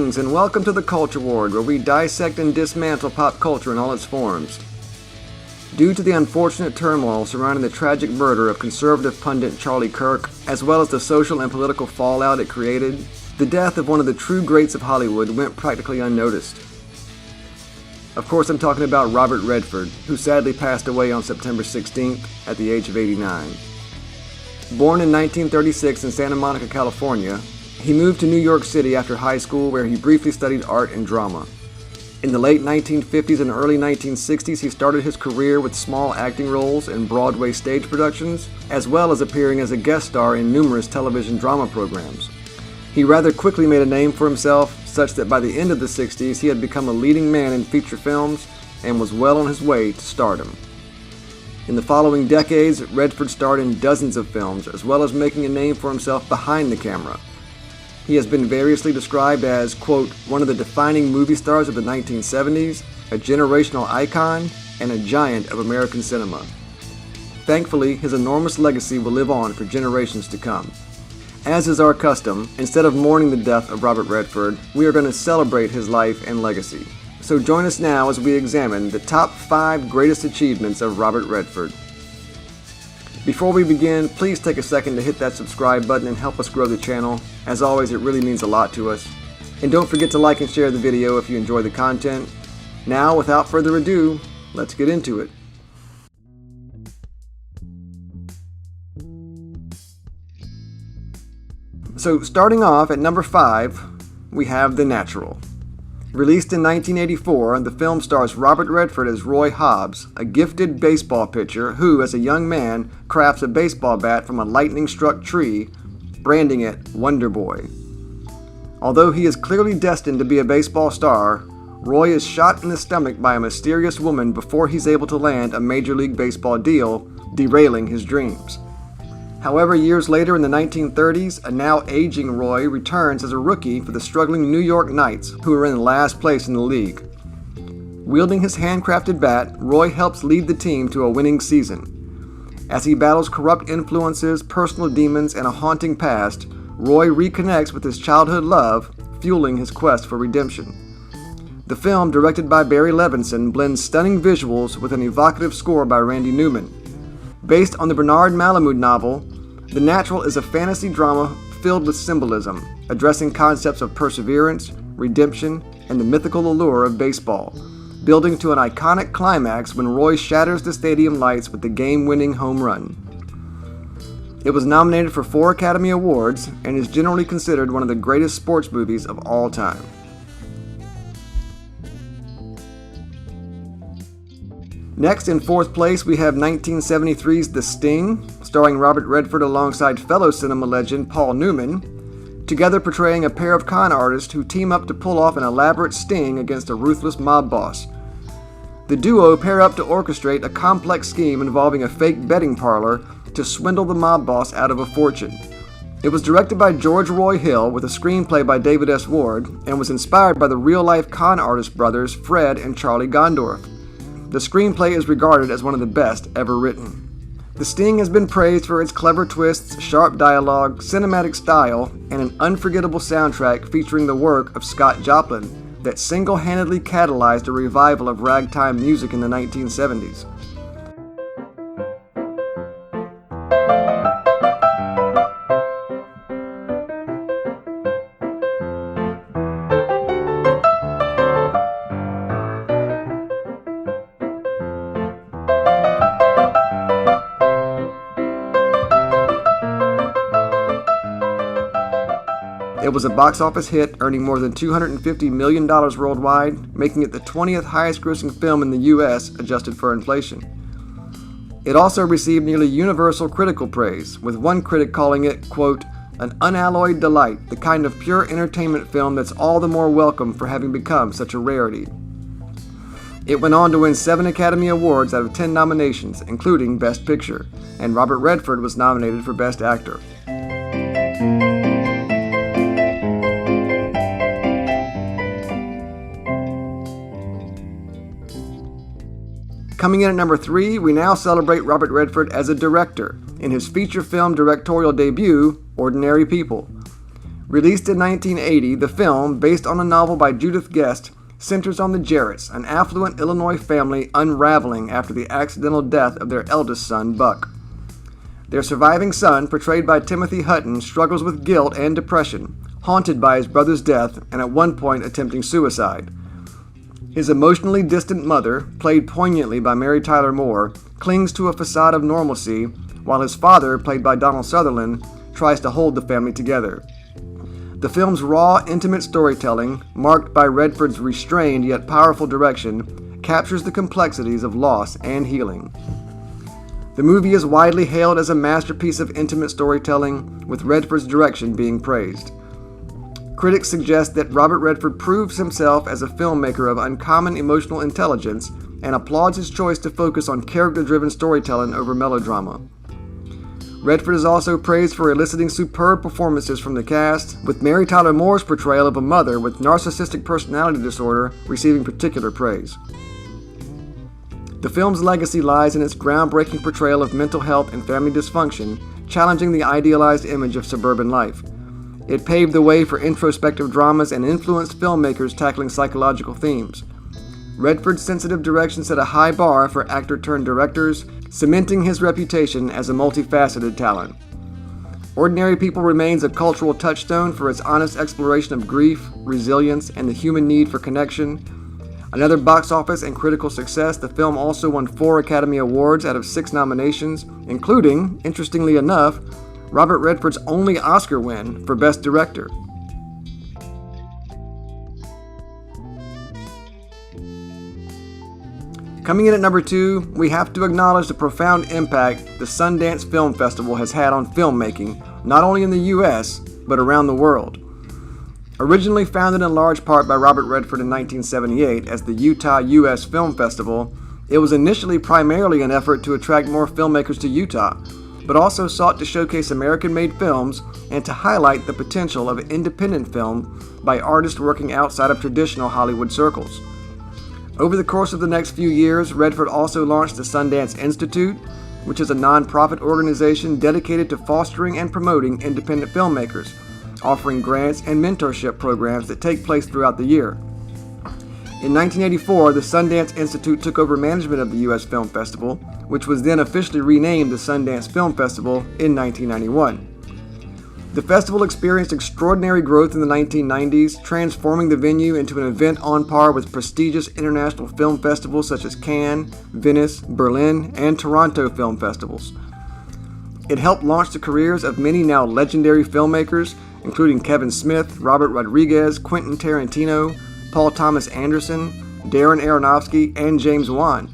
Greetings and welcome to the Culture Ward, where we dissect and dismantle pop culture in all its forms. Due to the unfortunate turmoil surrounding the tragic murder of conservative pundit Charlie Kirk, as well as the social and political fallout it created, the death of one of the true greats of Hollywood went practically unnoticed. Of course, I'm talking about Robert Redford, who sadly passed away on September 16th at the age of 89. Born in 1936 in Santa Monica, California, he moved to New York City after high school, where he briefly studied art and drama. In the late 1950s and early 1960s, he started his career with small acting roles in Broadway stage productions, as well as appearing as a guest star in numerous television drama programs. He rather quickly made a name for himself, such that by the end of the 60s, he had become a leading man in feature films and was well on his way to stardom. In the following decades, Redford starred in dozens of films, as well as making a name for himself behind the camera. He has been variously described as, quote, one of the defining movie stars of the 1970s, a generational icon, and a giant of American cinema. Thankfully, his enormous legacy will live on for generations to come. As is our custom, instead of mourning the death of Robert Redford, we are going to celebrate his life and legacy. So join us now as we examine the top 5 greatest achievements of Robert Redford. Before we begin, please take a second to hit that subscribe button and help us grow the channel. As always, it really means a lot to us. And don't forget to like and share the video if you enjoy the content. Now, without further ado, let's get into it. So, starting off at number 5, we have The Natural. Released in 1984, the film stars Robert Redford as Roy Hobbs, a gifted baseball pitcher who, as a young man, crafts a baseball bat from a lightning-struck tree, branding it Wonder Boy. Although he is clearly destined to be a baseball star, Roy is shot in the stomach by a mysterious woman before he's able to land a Major League Baseball deal, derailing his dreams. However, years later in the 1930s, a now aging Roy returns as a rookie for the struggling New York Knights, who are in last place in the league. Wielding his handcrafted bat, Roy helps lead the team to a winning season. As he battles corrupt influences, personal demons, and a haunting past, Roy reconnects with his childhood love, fueling his quest for redemption. The film, directed by Barry Levinson, blends stunning visuals with an evocative score by Randy Newman. Based on the Bernard Malamud novel, The Natural is a fantasy drama filled with symbolism, addressing concepts of perseverance, redemption, and the mythical allure of baseball, building to an iconic climax when Roy shatters the stadium lights with the game-winning home run. It was nominated for 4 Academy Awards and is generally considered one of the greatest sports movies of all time. Next, in 4th place, we have 1973's The Sting, starring Robert Redford alongside fellow cinema legend Paul Newman, together portraying a pair of con artists who team up to pull off an elaborate sting against a ruthless mob boss. The duo pair up to orchestrate a complex scheme involving a fake betting parlor to swindle the mob boss out of a fortune. It was directed by George Roy Hill with a screenplay by David S. Ward and was inspired by the real-life con artist brothers Fred and Charlie Gondorff. The screenplay is regarded as one of the best ever written. The Sting has been praised for its clever twists, sharp dialogue, cinematic style, and an unforgettable soundtrack featuring the work of Scott Joplin that single-handedly catalyzed a revival of ragtime music in the 1970s. It was a box office hit, earning more than $250 million worldwide, making it the 20th highest-grossing film in the U.S., adjusted for inflation. It also received nearly universal critical praise, with one critic calling it, quote, an unalloyed delight, the kind of pure entertainment film that's all the more welcome for having become such a rarity. It went on to win 7 Academy Awards out of 10 nominations, including Best Picture, and Robert Redford was nominated for Best Actor. Coming in at number 3, we now celebrate Robert Redford as a director in his feature film directorial debut, Ordinary People. Released in 1980, the film, based on a novel by Judith Guest, centers on the Jarretts, an affluent Illinois family unraveling after the accidental death of their eldest son, Buck. Their surviving son, portrayed by Timothy Hutton, struggles with guilt and depression, haunted by his brother's death and at one point attempting suicide. His emotionally distant mother, played poignantly by Mary Tyler Moore, clings to a facade of normalcy, while his father, played by Donald Sutherland, tries to hold the family together. The film's raw, intimate storytelling, marked by Redford's restrained yet powerful direction, captures the complexities of loss and healing. The movie is widely hailed as a masterpiece of intimate storytelling, with Redford's direction being praised. Critics suggest that Robert Redford proves himself as a filmmaker of uncommon emotional intelligence and applauds his choice to focus on character-driven storytelling over melodrama. Redford is also praised for eliciting superb performances from the cast, with Mary Tyler Moore's portrayal of a mother with narcissistic personality disorder receiving particular praise. The film's legacy lies in its groundbreaking portrayal of mental health and family dysfunction, challenging the idealized image of suburban life. It paved the way for introspective dramas and influenced filmmakers tackling psychological themes. Redford's sensitive direction set a high bar for actor-turned-directors, cementing his reputation as a multifaceted talent. Ordinary People remains a cultural touchstone for its honest exploration of grief, resilience, and the human need for connection. Another box office and critical success, the film also won 4 Academy Awards out of 6 nominations, including, interestingly enough, Robert Redford's only Oscar win for Best Director. Coming in at number 2, we have to acknowledge the profound impact the Sundance Film Festival has had on filmmaking, not only in the U.S., but around the world. Originally founded in large part by Robert Redford in 1978 as the Utah U.S. Film Festival, it was initially primarily an effort to attract more filmmakers to Utah, but also sought to showcase American-made films and to highlight the potential of independent film by artists working outside of traditional Hollywood circles. Over the course of the next few years, Redford also launched the Sundance Institute, which is a non-profit organization dedicated to fostering and promoting independent filmmakers, offering grants and mentorship programs that take place throughout the year. In 1984, the Sundance Institute took over management of the U.S. Film Festival, which was then officially renamed the Sundance Film Festival in 1991. The festival experienced extraordinary growth in the 1990s, transforming the venue into an event on par with prestigious international film festivals such as Cannes, Venice, Berlin, and Toronto film festivals. It helped launch the careers of many now legendary filmmakers, including Kevin Smith, Robert Rodriguez, Quentin Tarantino, Paul Thomas Anderson, Darren Aronofsky, and James Wan.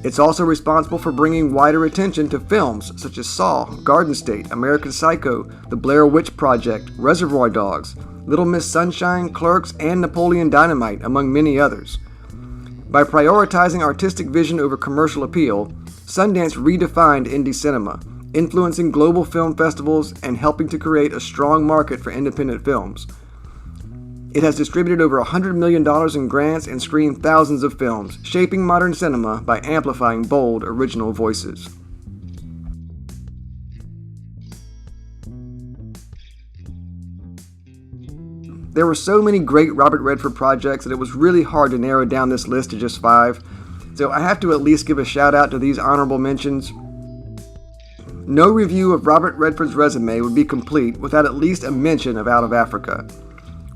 It's also responsible for bringing wider attention to films such as Saw, Garden State, American Psycho, The Blair Witch Project, Reservoir Dogs, Little Miss Sunshine, Clerks, and Napoleon Dynamite, among many others. By prioritizing artistic vision over commercial appeal, Sundance redefined indie cinema, influencing global film festivals and helping to create a strong market for independent films. It has distributed over $100 million in grants and screened thousands of films, shaping modern cinema by amplifying bold, original voices. There were so many great Robert Redford projects that it was really hard to narrow down this list to just 5, so I have to at least give a shout out to these honorable mentions. No review of Robert Redford's resume would be complete without at least a mention of Out of Africa.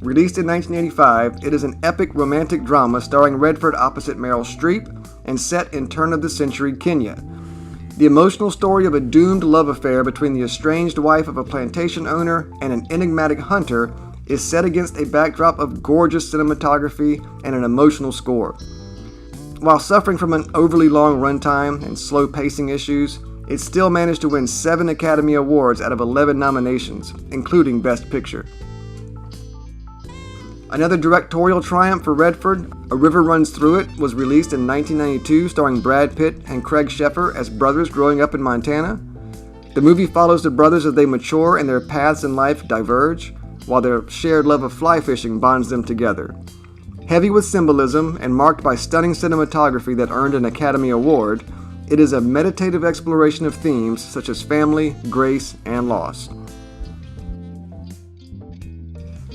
Released in 1985, it is an epic romantic drama starring Redford opposite Meryl Streep and set in turn-of-the-century Kenya. The emotional story of a doomed love affair between the estranged wife of a plantation owner and an enigmatic hunter is set against a backdrop of gorgeous cinematography and an emotional score. While suffering from an overly long runtime and slow pacing issues, it still managed to win 7 Academy Awards out of 11 nominations, including Best Picture. Another directorial triumph for Redford, A River Runs Through It, was released in 1992, starring Brad Pitt and Craig Sheffer as brothers growing up in Montana. The movie follows the brothers as they mature and their paths in life diverge, while their shared love of fly fishing bonds them together. Heavy with symbolism and marked by stunning cinematography that earned an Academy Award, it is a meditative exploration of themes such as family, grace, and loss.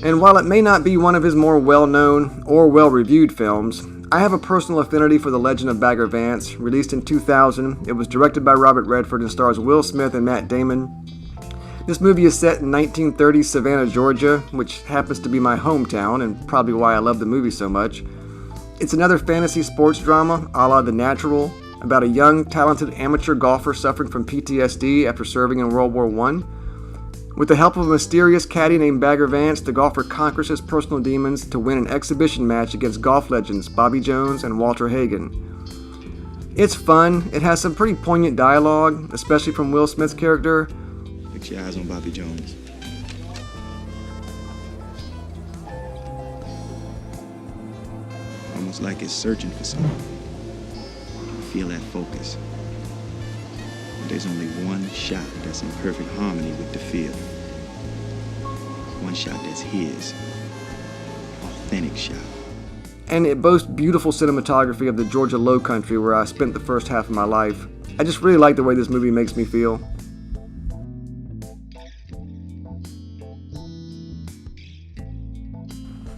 And while it may not be one of his more well-known or well-reviewed films, I have a personal affinity for The Legend of Bagger Vance. Released in 2000, it was directed by Robert Redford and stars Will Smith and Matt Damon. This movie is set in 1930s Savannah, Georgia, which happens to be my hometown and probably why I love the movie so much. It's another fantasy sports drama, a la The Natural, about a young, talented amateur golfer suffering from PTSD after serving in World War I. With the help of a mysterious caddy named Bagger Vance, the golfer conquers his personal demons to win an exhibition match against golf legends Bobby Jones and Walter Hagen. It's fun, it has some pretty poignant dialogue, especially from Will Smith's character. Fix your eyes on Bobby Jones. Almost like it's searching for something. Feel that focus. There's only one shot that's in perfect harmony with the field. One shot that's his. Authentic shot. And it boasts beautiful cinematography of the Georgia Low Country where I spent the first half of my life. I just really like the way this movie makes me feel.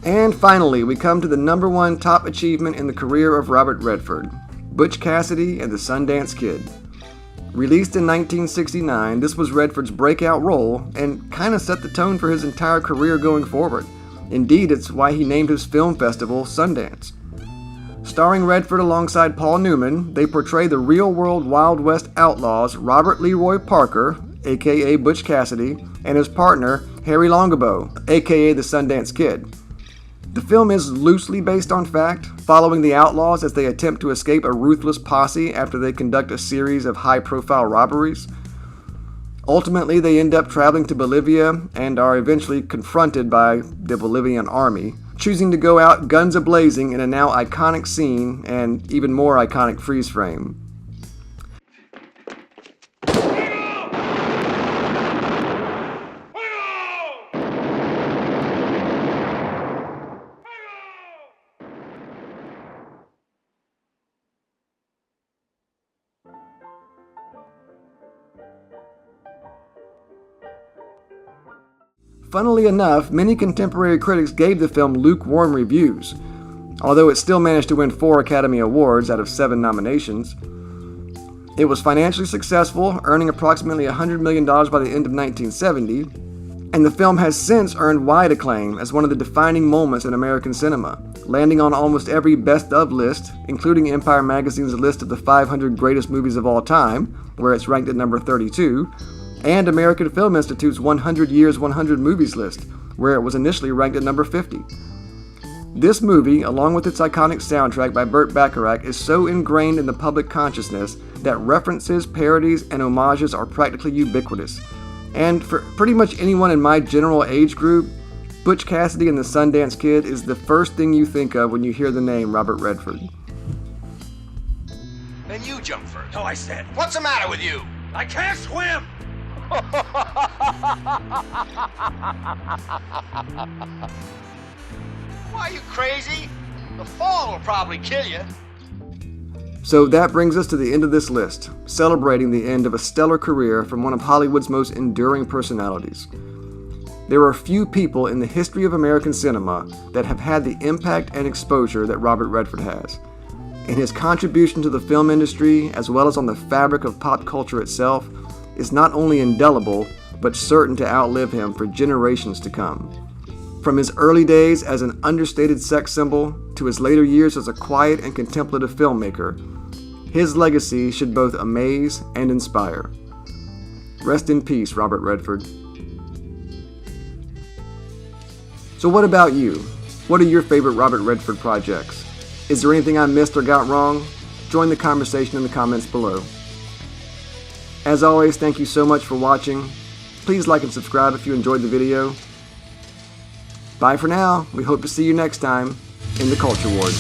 And finally, we come to the #1 top achievement in the career of Robert Redford, Butch Cassiday and the Sundance Kid. Released in 1969, this was Redford's breakout role and kind of set the tone for his entire career going forward. Indeed, it's why he named his film festival Sundance. Starring Redford alongside Paul Newman, they portray the real-world Wild West outlaws Robert Leroy Parker, aka Butch Cassiday, and his partner Harry Longabow, aka the Sundance Kid. The film is loosely based on fact, following the outlaws as they attempt to escape a ruthless posse after they conduct a series of high-profile robberies. Ultimately, they end up traveling to Bolivia and are eventually confronted by the Bolivian army, choosing to go out guns a-blazing in a now iconic scene and even more iconic freeze frame. Funnily enough, many contemporary critics gave the film lukewarm reviews, although it still managed to win 4 Academy Awards out of 7 nominations. It was financially successful, earning approximately $100 million by the end of 1970, and the film has since earned wide acclaim as one of the defining moments in American cinema, landing on almost every best of list, including Empire Magazine's list of the 500 greatest movies of all time, where it's ranked at number 32, and American Film Institute's 100 Years 100 Movies list, where it was initially ranked at number 50. This movie, along with its iconic soundtrack by Burt Bacharach, is so ingrained in the public consciousness that references, parodies, and homages are practically ubiquitous. And for pretty much anyone in my general age group, Butch Cassiday and the Sundance Kid is the first thing you think of when you hear the name Robert Redford. Then you jump first. No, I said. What's the matter with you? I can't swim! Why, are you crazy? The fall will probably kill you. So that brings us to the end of this list, celebrating the end of a stellar career from one of Hollywood's most enduring personalities. There are few people in the history of American cinema that have had the impact and exposure that Robert Redford has. And his contribution to the film industry, as well as on the fabric of pop culture itself, is not only indelible, but certain to outlive him for generations to come. From his early days as an understated sex symbol to his later years as a quiet and contemplative filmmaker, his legacy should both amaze and inspire. Rest in peace, Robert Redford. So what about you? What are your favorite Robert Redford projects? Is there anything I missed or got wrong? Join the conversation in the comments below. As always, thank you so much for watching. Please like and subscribe if you enjoyed the video. Bye for now. We hope to see you next time in the Culture Ward.